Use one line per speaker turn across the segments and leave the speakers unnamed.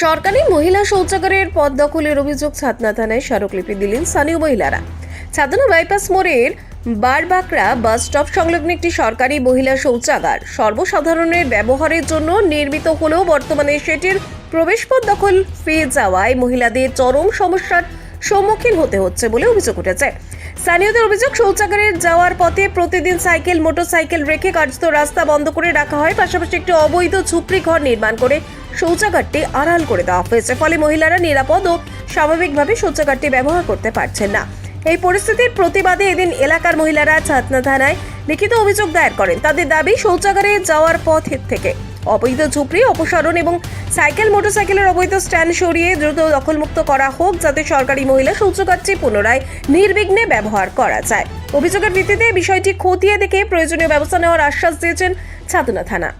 সরকারি মহিলা শৌচাগারের পদ দখলের অভিযোগ ছাতনা থানায় স্মারকলিপি দিলেন স্থানীয় মহিলারা। ছাতনা বাইপাস মোড়ের বারবাকড়া বাস স্টপ সংলগ্ন একটি সরকারি মহিলা শৌচাগার সর্বসাধারণের ব্যবহারের জন্য নির্মিত হলেও বর্তমানে সেটির প্রবেশপথ দখল পেয়ে যাওয়ায় মহিলাদের চরম সমস্যার সম্মুখীন হতে হচ্ছে বলে অভিযোগ উঠেছে। স্থানীয়দের অভিযোগ, শৌচাগারে যাওয়ার পথে প্রতিদিন সাইকেল মোটরসাইকেল রেখে কার্যত রাস্তা বন্ধ করে রাখা হয়। পাশাপাশি একটি অবৈধ ঝুপড়ি ঘর নির্মাণ করে শৌচাগারটি আড়াল করে দেওয়া হয়েছে। ফলে মহিলারা নিরাপদ ও স্বাভাবিকভাবে শৌচাগারটি ব্যবহার করতে পারছেন না। এই পরিস্থিতির প্রতিবাদে এদিন এলাকার মহিলারা ছাতনা থানায় লিখিত অভিযোগ দায়ের করেন। তাদের দাবি, শৌচাগারে যাওয়ার পথ থেকে অবৈধ ঝুপড়ি অপসারণ এবং সাইকেল মোটরসাইকেলের অবৈধ স্ট্যান্ড সরিয়ে দ্রুত দখলমুক্ত করা হোক, যাতে সরকারি মহিলা শৌচাগারটি পুনরায় নির্বিঘ্নে ব্যবহার করা যায়। অভিযোগের ভিত্তিতে বিষয়টি খতিয়ে দেখে প্রয়োজনীয় ব্যবস্থা নেওয়ার আশ্বাস দিয়েছেন ছাতনা থানা।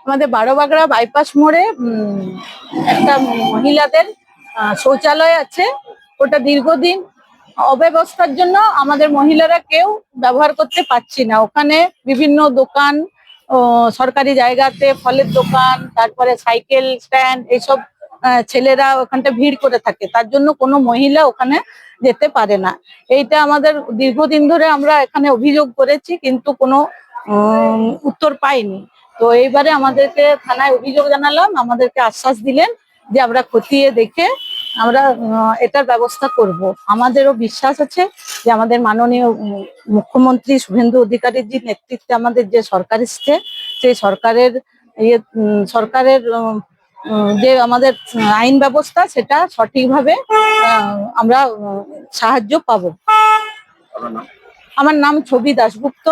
আমাদের বারবাকড়া বাইপাস মোড়ে একটা মহিলাদের শৌচালয় আছে। ওটা দীর্ঘদিন অব্যবস্থার জন্য আমাদের মহিলারা কেউ ব্যবহার করতে পারছি না। ওখানে বিভিন্ন দোকান, সরকারি জায়গাতে ফলের দোকান, তারপরে সাইকেল স্ট্যান্ড, এইসব ছেলেরা ওখানটা ভিড় করে থাকে। তার জন্য কোনো মহিলা ওখানে যেতে পারে না। এইটা আমাদের দীর্ঘদিন ধরে আমরা এখানে অভিযোগ করেছি, কিন্তু কোনো উত্তর পাইনি। তো এইবারে আমাদেরকে থানায় অভিযোগ জানালাম, আমাদেরকে আশ্বাস দিলেন যে আমরা খতিয়ে দেখে আমরা এটার ব্যবস্থা করব। আমাদেরও বিশ্বাস আছে যে আমাদের মাননীয় মুখ্যমন্ত্রী শুভেন্দু অধিকারীর যে নেতৃত্বে আমাদের যে সরকার এসছে, সেই সরকারের যে আমাদের আইন ব্যবস্থা, সেটা সঠিকভাবে আমরা সাহায্য পাবো। আমার নাম ছবি দাশগুপ্ত।